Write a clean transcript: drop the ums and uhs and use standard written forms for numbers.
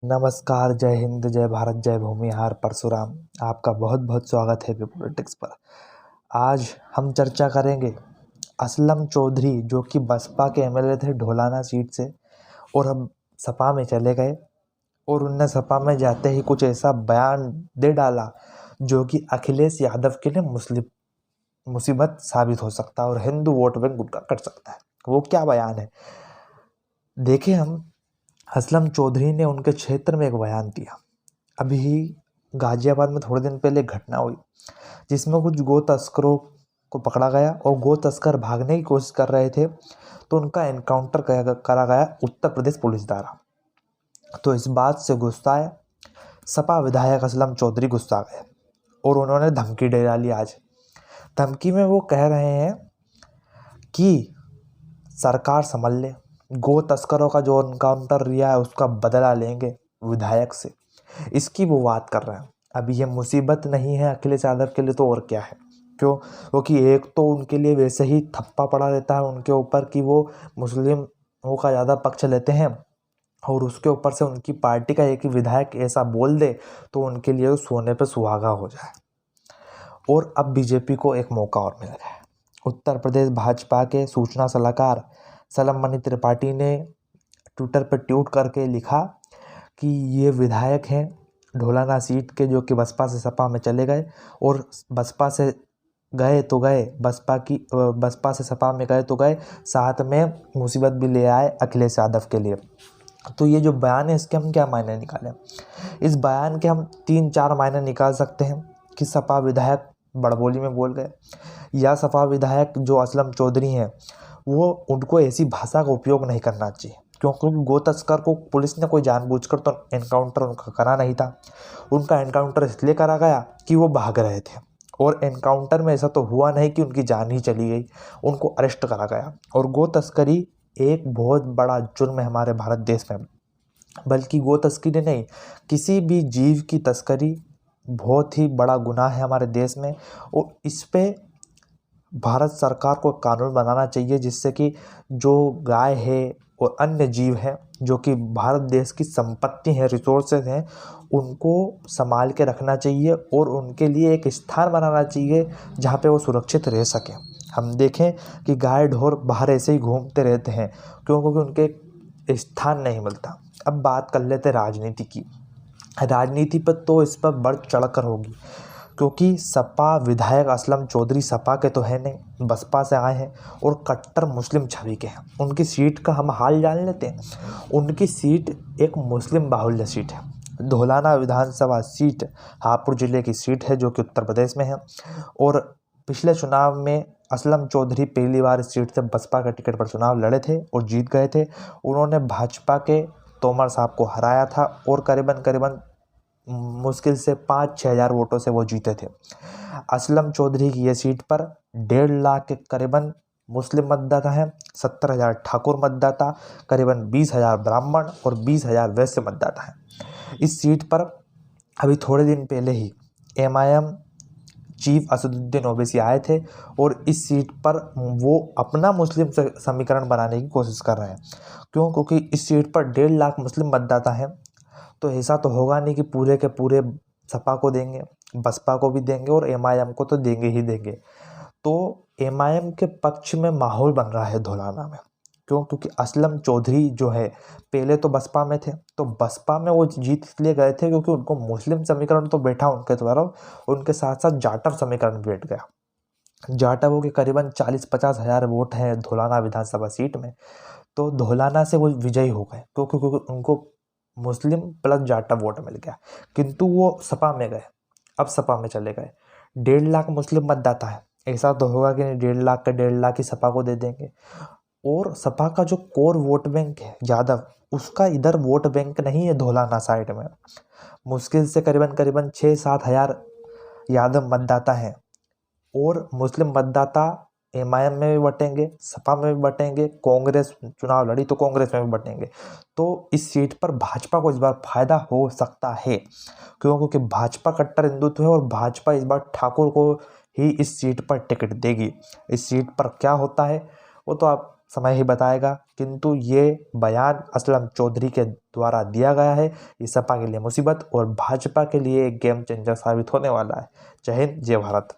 नमस्कार, जय हिंद, जय भारत, जय भूमिहार परशुराम। आपका बहुत बहुत स्वागत है पॉलिटिक्स पर। आज हम चर्चा करेंगे असलम चौधरी, जो कि बसपा के एमएलए थे ढोलाना सीट से, और अब सपा में चले गए। और उनने सपा में जाते ही कुछ ऐसा बयान दे डाला जो कि अखिलेश यादव के लिए मुस्लिम मुसीबत साबित हो सकता है और हिंदू वोट बैंक उनका कट सकता है। वो क्या बयान है, देखें हम। असलम चौधरी ने उनके क्षेत्र में एक बयान दिया। अभी गाजियाबाद में थोड़े दिन पहले घटना हुई जिसमें कुछ गो तस्करों को पकड़ा गया और गो तस्कर भागने की कोशिश कर रहे थे, तो उनका एनकाउंटर करा गया उत्तर प्रदेश पुलिस द्वारा। तो इस बात से गुस्साए सपा विधायक असलम चौधरी गुस्सा गए और उन्होंने धमकी दे डाली। आज धमकी में वो कह रहे हैं कि सरकार संभल ले, गो तस्करों का जो एनकाउंटर लिया है उसका बदला लेंगे विधायक से, इसकी वो बात कर रहे हैं। अभी ये मुसीबत नहीं है अखिलेश यादव के लिए तो और क्या है। क्यों? क्योंकि एक तो उनके लिए वैसे ही थप्पा पड़ा रहता है उनके ऊपर कि वो मुस्लिमों का ज़्यादा पक्ष लेते हैं, और उसके ऊपर से उनकी पार्टी का एक ही विधायक ऐसा बोल दे तो उनके लिए सोने पे सुहागा हो जाए। और अब बीजेपी को एक मौका और मिल गया है। उत्तर प्रदेश भाजपा के सूचना सलाहकार सलम मणि त्रिपाठी ने ट्विटर पर ट्वीट करके लिखा कि ये विधायक हैं ढोलाना सीट के, जो कि बसपा से सपा में चले गए, और बसपा से गए तो गए, बसपा से सपा में गए तो गए, साथ में मुसीबत भी ले आए अखिलेश यादव के लिए। तो ये जो बयान है इसके हम क्या मायने निकालें? इस बयान के हम 3-4 मायने निकाल सकते हैं कि सपा विधायक बड़बोली में बोल गए, या सपा विधायक जो असलम चौधरी हैं वो उनको ऐसी भाषा का उपयोग नहीं करना चाहिए, क्योंकि गो तस्कर को पुलिस ने कोई जानबूझकर तो एनकाउंटर उनका करा नहीं था। उनका एनकाउंटर इसलिए करा गया कि वो भाग रहे थे, और एनकाउंटर में ऐसा तो हुआ नहीं कि उनकी जान ही चली गई, उनको अरेस्ट करा गया। और गो तस्करी एक बहुत बड़ा जुर्म है हमारे भारत देश में, बल्कि गो तस्करी नहीं, किसी भी जीव की तस्करी बहुत ही बड़ा गुनाह है हमारे देश में। और इस पे भारत सरकार को कानून बनाना चाहिए जिससे कि जो गाय है और अन्य जीव हैं जो कि भारत देश की संपत्ति है, रिसोर्सेज हैं, उनको संभाल के रखना चाहिए और उनके लिए एक स्थान बनाना चाहिए जहाँ पे वो सुरक्षित रह सकें। हम देखें कि गाय ढोर बाहर ऐसे ही घूमते रहते हैं क्योंकि उनके स्थान नहीं मिलता। अब बात कर लेते राजनीति की। राजनीति पर तो इस पर बढ़ चढ़कर होगी, क्योंकि सपा विधायक असलम चौधरी सपा के तो है नहीं, बसपा से आए हैं और कट्टर मुस्लिम छवि के हैं। उनकी सीट का हम हाल जान लेते हैं। उनकी सीट एक मुस्लिम बाहुल्य सीट है। धौलाना विधानसभा सीट हापुड़ जिले की सीट है जो कि उत्तर प्रदेश में है। और पिछले चुनाव में असलम चौधरी पहली बार इस सीट से बसपा के टिकट पर चुनाव लड़े थे और जीत गए थे। उन्होंने भाजपा के तोमर साहब को हराया था और करीबन मुश्किल से 5-6 हज़ार वोटों से वो जीते थे। असलम चौधरी की ये सीट पर 1.5 लाख के करीबन मुस्लिम मतदाता हैं, 70,000 ठाकुर मतदाता, करीबन 20,000 ब्राह्मण और 20,000 वैश्य मतदाता हैं। इस सीट पर अभी थोड़े दिन पहले ही एमआईएम चीफ असदुद्दीन ओवैसी आए थे और इस सीट पर वो अपना मुस्लिम समीकरण बनाने की कोशिश कर रहे हैं। क्यों? क्योंकि इस सीट पर 1.5 लाख मुस्लिम मतदाता हैं, तो ऐसा तो होगा नहीं कि पूरे के पूरे सपा को देंगे, बसपा को भी देंगे और एमआईएम को तो देंगे ही देंगे। तो एमआईएम के पक्ष में माहौल बन रहा है धौलाना में। क्यों? क्योंकि असलम चौधरी जो है पहले तो बसपा में थे, तो बसपा में वो जीत इसलिए गए थे क्योंकि उनको मुस्लिम समीकरण तो बैठा उनके द्वारा, उनके साथ साथ जाटव समीकरण बैठ गया। जाटवों के करीबन 40-50 हज़ार वोट हैं धौलाना विधानसभा सीट में, तो धौलाना से वो विजयी हो गए क्योंकि उनको मुस्लिम प्लस जाटव वोट मिल गया। किंतु वो सपा में गए, अब सपा में चले गए। 1.5 लाख मुस्लिम मतदाता है, ऐसा तो होगा कि नहीं 1.5 लाख का 1.5 लाख ही सपा को दे देंगे। और सपा का जो कोर वोट बैंक है यादव, उसका इधर वोट बैंक नहीं है धौलाना साइड में। मुश्किल से करीबन 6-7 हज़ार यादव मतदाता हैं और मुस्लिम मतदाता एमआईएम में भी बटेंगे, सपा में भी बटेंगे, कांग्रेस चुनाव लड़ी तो कांग्रेस में भी बटेंगे। तो इस सीट पर भाजपा को इस बार फायदा हो सकता है। क्यों? क्योंकि भाजपा कट्टर हिंदुत्व है और भाजपा इस बार ठाकुर को ही इस सीट पर टिकट देगी। इस सीट पर क्या होता है वो तो आप समय ही बताएगा, किंतु ये बयान असलम चौधरी के द्वारा दिया गया है। ये सपा के लिए मुसीबत और भाजपा के लिए एक गेम चेंजर साबित होने वाला है। जय हिंद, जय भारत।